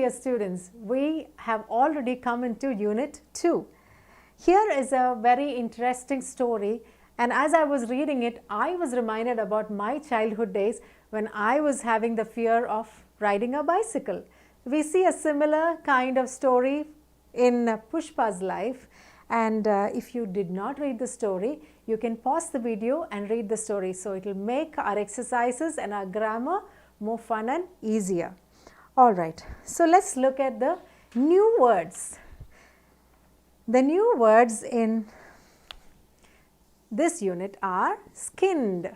dear students, we have already come into Unit 2. Here is a very interesting story, and as I was reading it, I was reminded about my childhood days when I was having the fear of riding a bicycle. We see a similar kind of story in Pushpa's life, and if you did not read the story, you can pause the video and read the story. So it will make our exercises and our grammar more fun and easier. Alright, so let's look at the new words. The new words in this unit are skinned,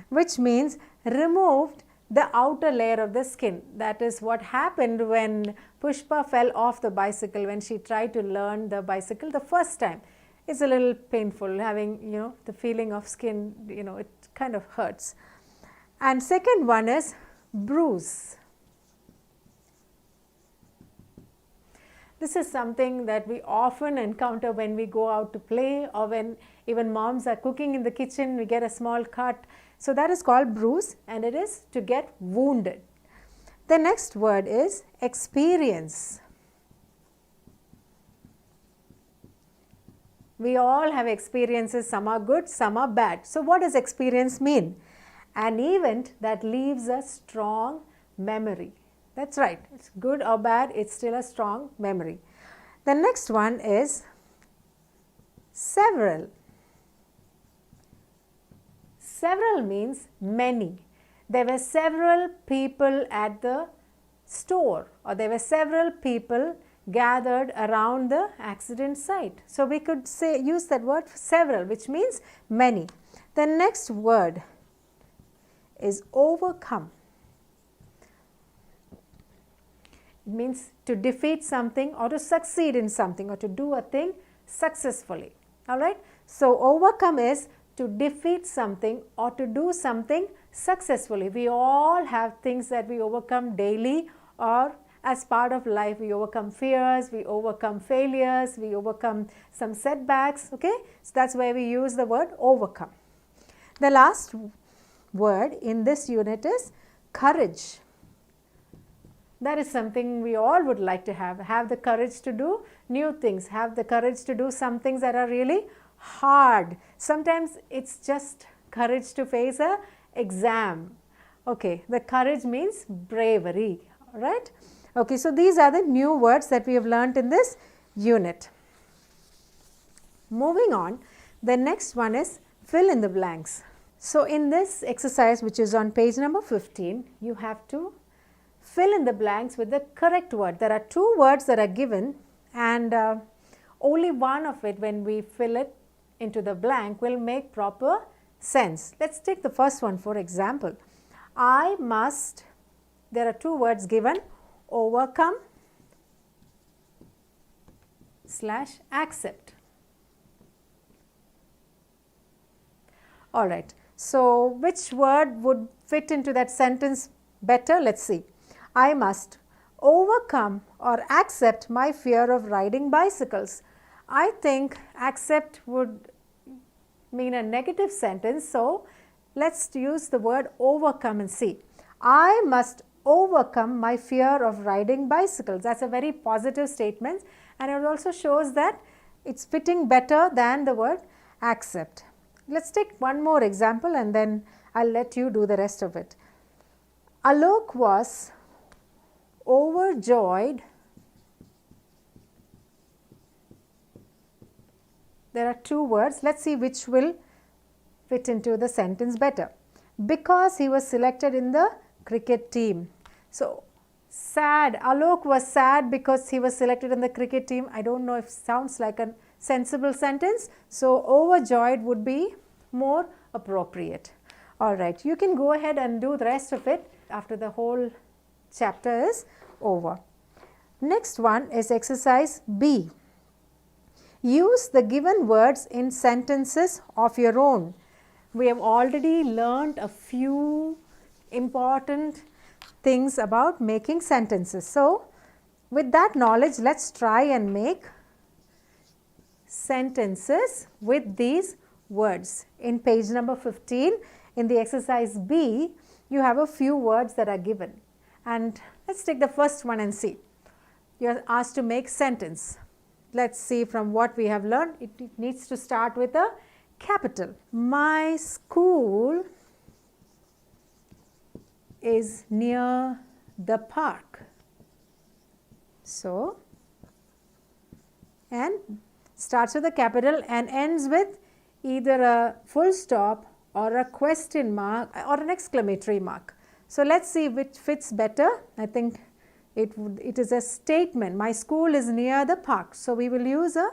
which means removed the outer layer of the skin. That is what happened when Pushpa fell off the bicycle when she tried to learn the bicycle the first time. It's a little painful having, the feeling of skin, it kind of hurts. And second one is bruise. This is something that we often encounter when we go out to play, or when even moms are cooking in the kitchen, we get a small cut. So that is called bruise, and it is to get wounded. The next word is experience. We all have experiences, some are good, some are bad. So what does experience mean? An event that leaves a strong memory. That's right, it's good or bad, it's still a strong memory. The next one is several. Several means many. There were several people at the store, or there were several people gathered around the accident site. So we could use that word for several, which means many. The next word is overcome. It means to defeat something, or to succeed in something, or to do a thing successfully. Alright. So overcome is to defeat something or to do something successfully. We all have things that we overcome daily, or as part of life. We overcome fears, we overcome failures, we overcome some setbacks. Okay. So that's why we use the word overcome. The last word in this unit is courage. That is something we all would like to have the courage to do new things, have the courage to do some things that are really hard. Sometimes it's just courage to face an exam. Okay, the courage means bravery, right? Okay, so these are the new words that we have learnt in this unit. Moving on, the next one is fill in the blanks. So in this exercise, which is on page number 15, you have to fill in the blanks with the correct word. There are two words that are given, and only one of it, when we fill it into the blank, will make proper sense. Let's take the first one for example. I must, there are two words given, overcome / accept. Alright, so which word would fit into that sentence better? Let's see. I must overcome or accept my fear of riding bicycles. I think accept would mean a negative sentence, so let's use the word overcome and see. I must overcome my fear of riding bicycles. That's a very positive statement, and it also shows that it's fitting better than the word accept. Let's take one more example and then I'll let you do the rest of it. Alok was overjoyed. There are two words. Let's see which will fit into the sentence better. Because he was selected in the cricket team. So sad. Alok was sad because he was selected in the cricket team. I don't know if it sounds like a sensible sentence. So overjoyed would be more appropriate. Alright, you can go ahead and do the rest of it after the whole chapter is over. Next one is exercise B. Use the given words in sentences of your own. We have already learned a few important things about making sentences. So, with that knowledge, let's try and make sentences with these words. In page number 15, in the exercise B, you have a few words that are given. And let's take the first one and see. You are asked to make sentence. Let's see from what we have learned. It needs to start with a capital. My school is near the park. So, and starts with a capital and ends with either a full stop or a question mark or an exclamatory mark. So, let's see which fits better. I think it is a statement. My school is near the park. So, we will use a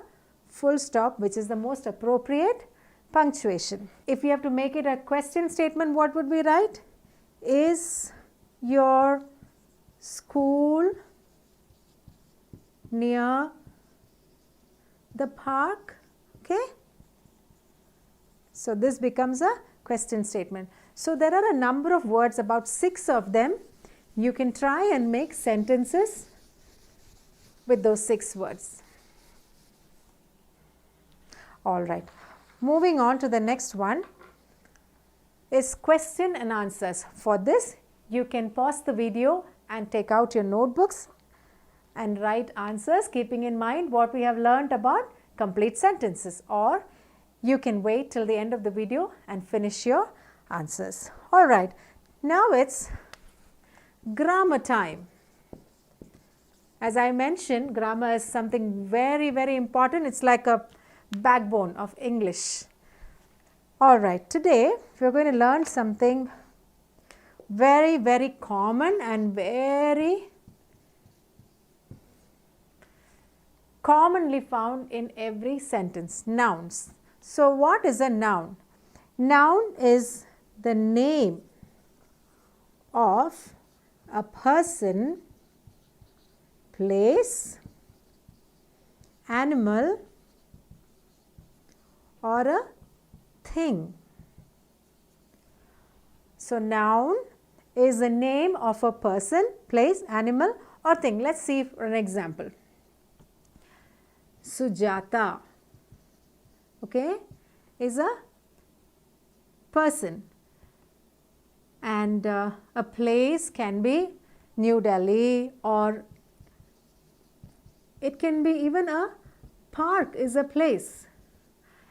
full stop, which is the most appropriate punctuation. If we have to make it a question statement, what would we write? Is your school near the park? Okay. So, this becomes a question statement. So, there are a number of words, about 6 of them. You can try and make sentences with those 6 words. All right. Moving on to the next one is question and answers. For this, you can pause the video and take out your notebooks and write answers, keeping in mind what we have learnt about complete sentences, or you can wait till the end of the video and finish your answers. All right. Now it's grammar time. As I mentioned, grammar is something very, very important. It's like a backbone of English. All right. Today, we are going to learn something very, very common and very commonly found in every sentence. Nouns. So, what is a noun? Noun is the name of a person, place, animal, or a thing. So, noun is the name of a person, place, animal, or thing. Let's see for an example. Sujata, okay, is a person, and a place can be New Delhi, or it can be even a park is a place.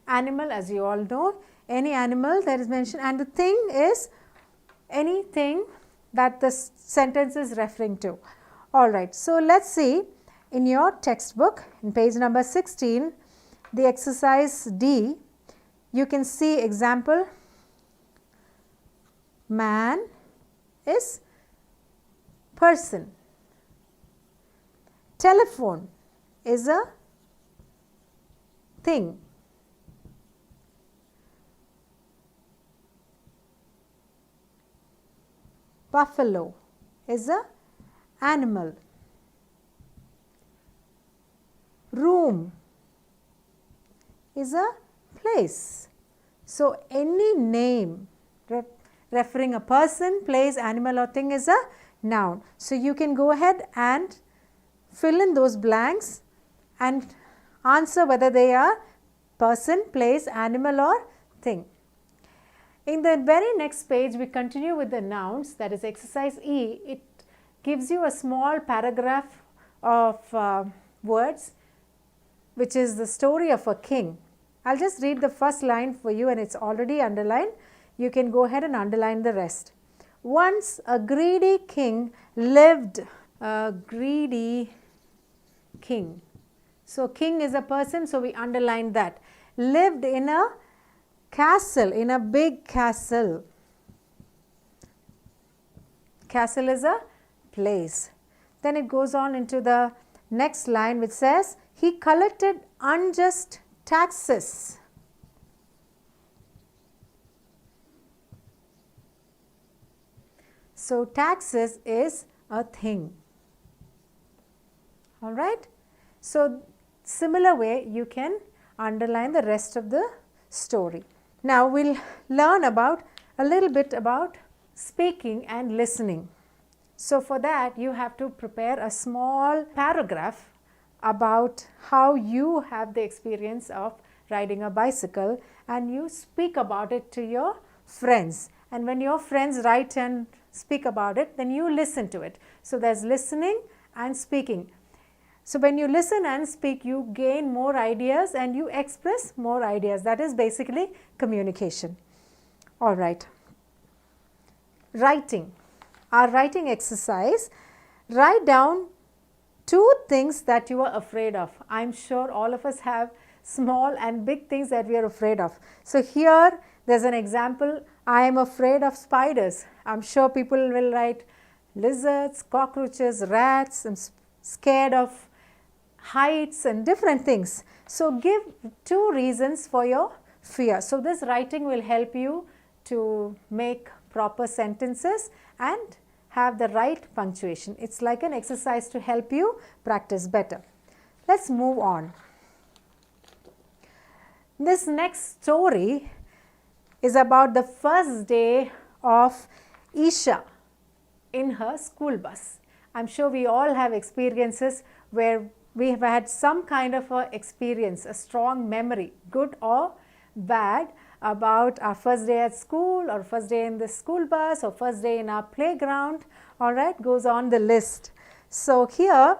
Animal, as you all know, any animal that is mentioned, and the thing is anything that the sentence is referring to. All right. So, let's see in your textbook in page number 16, the exercise D, you can see example, man is person, telephone is a thing, buffalo is a animal, room is a place. So, any name referring a person, place, animal or thing is a noun. So, you can go ahead and fill in those blanks and answer whether they are person, place, animal or thing. In the very next page, we continue with the nouns, that is exercise E. It gives you a small paragraph of words, which is the story of a king. I'll just read the first line for you, and it's already underlined. You can go ahead and underline the rest. Once a greedy king lived. A greedy king. So, king is a person, so we underline that. Lived in a castle, in a big castle. Castle is a place. Then it goes on into the next line, which says, he collected unjust taxes. So, taxes is a thing. All right. So, similar way you can underline the rest of the story. Now, we will learn about a little bit about speaking and listening. So, for that you have to prepare a small paragraph about how you have the experience of riding a bicycle, and you speak about it to your friends. And when your friends write and speak about it, then you listen to it. So there's listening and speaking. So when you listen and speak, you gain more ideas and you express more ideas. That is basically communication. All right. Writing. Our writing exercise, write down 2 things that you are afraid of. I'm sure all of us have small and big things that we are afraid of. So here there's an example, I am afraid of spiders. I'm sure people will write lizards, cockroaches, rats, I'm scared of heights and different things. So give 2 reasons for your fear. So this writing will help you to make proper sentences and have the right punctuation. It's like an exercise to help you practice better. Let's move on. This next story is about the first day of Isha in her school bus. I'm sure we all have experiences where we have had some kind of a experience, a strong memory, good or bad, about our first day at school or first day in the school bus or first day in our playground, all right, goes on the list. So here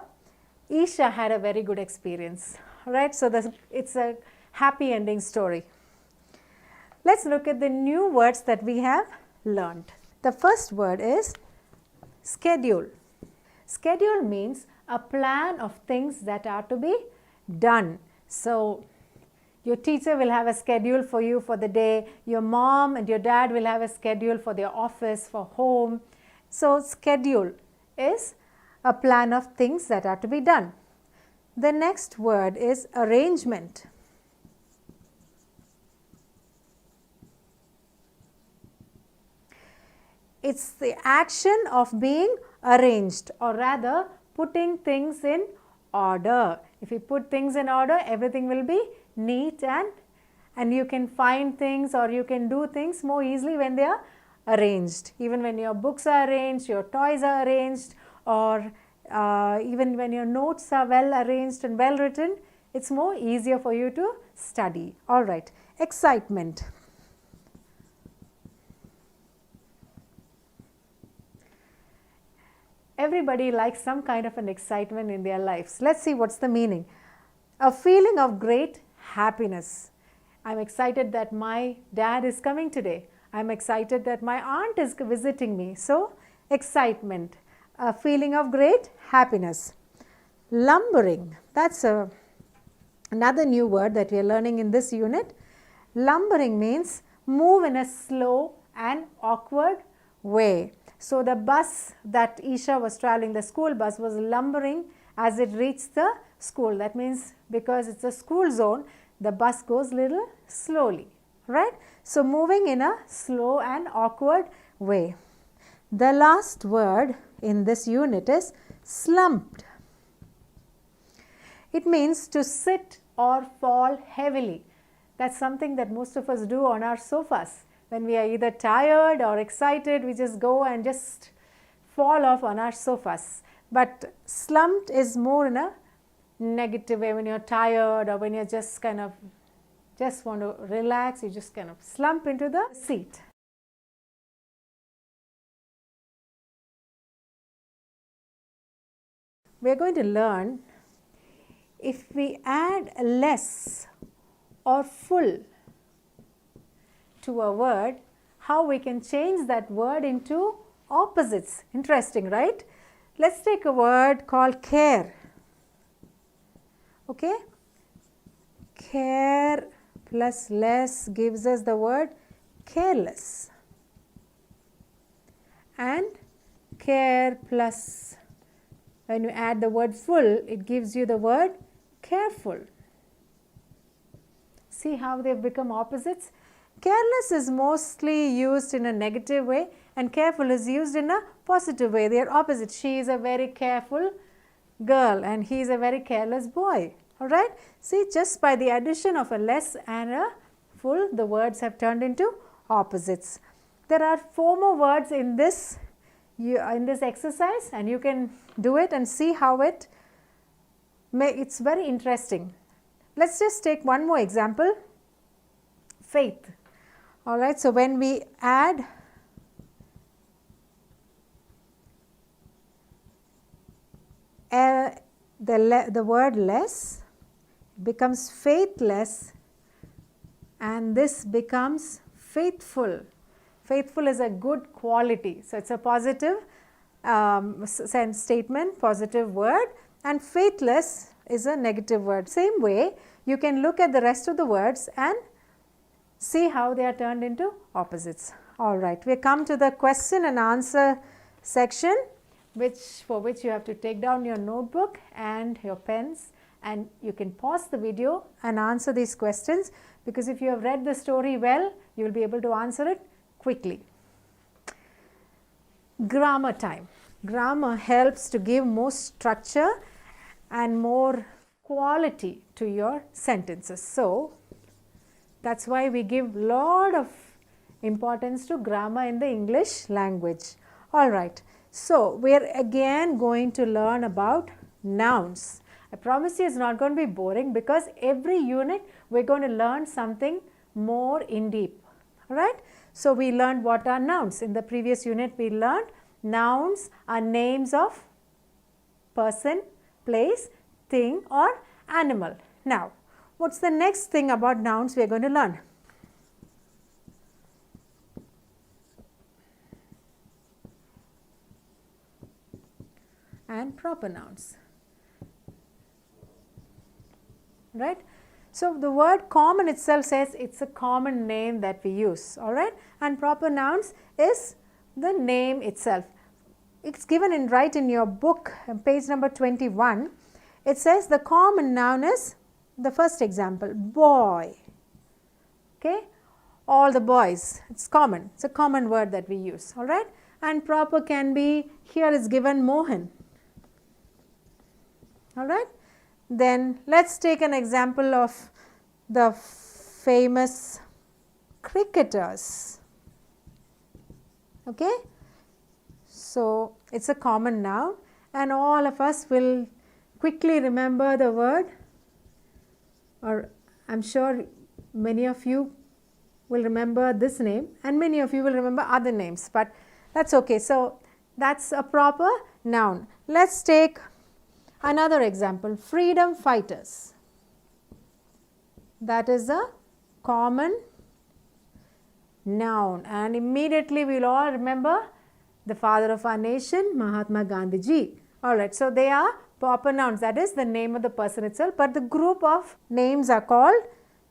Isha had a very good experience, all right, so it's a happy ending story. Let's look at the new words that we have learned. The first word is schedule. Schedule means a plan of things that are to be done. So your teacher will have a schedule for you for the day, your mom and your dad will have a schedule for their office, for home. So schedule is a plan of things that are to be done. The next word is arrangement. It's the action of being arranged, or rather putting things in order. If you put things in order, everything will be neat and you can find things or you can do things more easily when they are arranged. Even when your books are arranged, your toys are arranged, or even when your notes are well arranged and well written, it's more easier for you to study. All right, excitement. Everybody likes some kind of an excitement in their lives. Let's see what's the meaning. A feeling of great happiness. I'm excited that my dad is coming today. I'm excited that my aunt is visiting me. So, excitement, a feeling of great happiness. Lumbering, that's another new word that we are learning in this unit. Lumbering means move in a slow and awkward way. So the bus that Isha was traveling, the school bus, was lumbering as it reached the school. That means because it's a school zone, the bus goes little slowly, right? So moving in a slow and awkward way. The last word in this unit is slumped. It means to sit or fall heavily. That's something that most of us do on our sofas. When we are either tired or excited, we just go and just fall off on our sofas. But slumped is more in a negative way. When you're tired or when you're just kind of just want to relax, you just kind of slump into the seat. We're going to learn if we add less or full to a word, how we can change that word into opposites. Interesting, right? Let's take a word called care. Okay? Care plus less gives us the word careless. And care plus, when you add the word full, it gives you the word careful. See how they've become opposites? Careless is mostly used in a negative way and careful is used in a positive way. They are opposite. She is a very careful girl and he is a very careless boy. Alright. See, just by the addition of a less and a full, the words have turned into opposites. There are 4 more words in this exercise and you can do it and see how it's very interesting. Let's just take one more example. Faith. Alright, so when we add the word less becomes faithless, and this becomes faithful. Faithful is a good quality. So, it is a positive statement, positive word, and faithless is a negative word. Same way, you can look at the rest of the words and see how they are turned into opposites. Alright, we come to the question and answer section, for which you have to take down your notebook and your pens, and you can pause the video and answer these questions, because if you have read the story well, you will be able to answer it quickly. Grammar time. Grammar helps to give more structure and more quality to your sentences. So, that is why we give lot of importance to grammar in the English language. Alright, so we are again going to learn about nouns. I promise you it is not going to be boring, because every unit we are going to learn something more in deep. Alright, so we learned what are nouns. In the previous unit we learned nouns are names of person, place, thing or animal. Now, what is the next thing about nouns we are going to learn? And proper nouns, right. So, the word common itself says it is a common name that we use, alright, and proper nouns is the name itself. It is given right in your book, page number 21. It says the common noun is, the first example, boy, okay, all the boys, it is common, it is a common word that we use, alright, and proper can be, here is given Mohan, alright. Then let us take an example of the famous cricketers, okay. So, it is a common noun, and all of us will quickly remember the word, or I am sure many of you will remember this name and many of you will remember other names, but that is okay. So, that is a proper noun. Let us take another example, freedom fighters. That is a common noun, and immediately we will all remember the father of our nation, Mahatma Gandhi ji. Alright, so they are proper nouns, that is the name of the person itself, but the group of names are called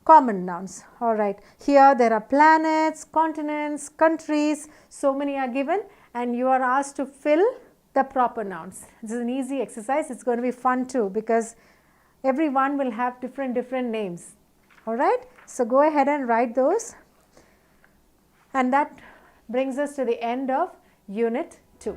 common nouns. Alright, here there are planets, continents, countries, so many are given, and you are asked to fill the proper nouns. This is an easy exercise, it is going to be fun too, because everyone will have different names. Alright, so go ahead and write those, and that brings us to the end of Unit 2.